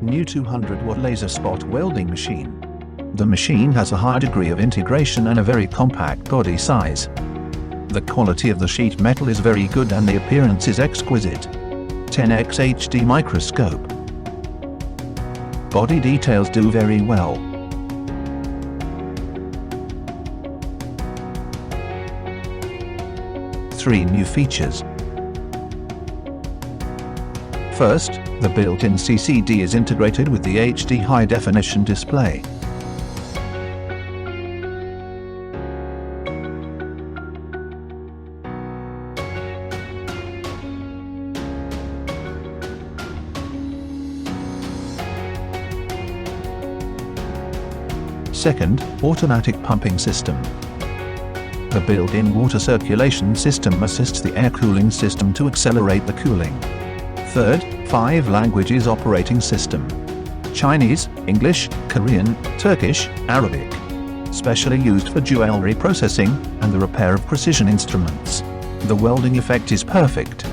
New 200-watt laser spot welding machine. The machine has a high degree of integration and a very compact body size. The quality of the sheet metal is very good and the appearance is exquisite. 10x HD microscope. Body details do very well. Three new features. First, the built-in CCD is integrated with the HD high-definition display. Second, automatic pumping system. The built-in water circulation system assists the air cooling system to accelerate the cooling. Third, 5 languages operating system. Chinese, English, Korean, Turkish, Arabic. Specially used for jewelry processing and the repair of precision instruments. The welding effect is perfect.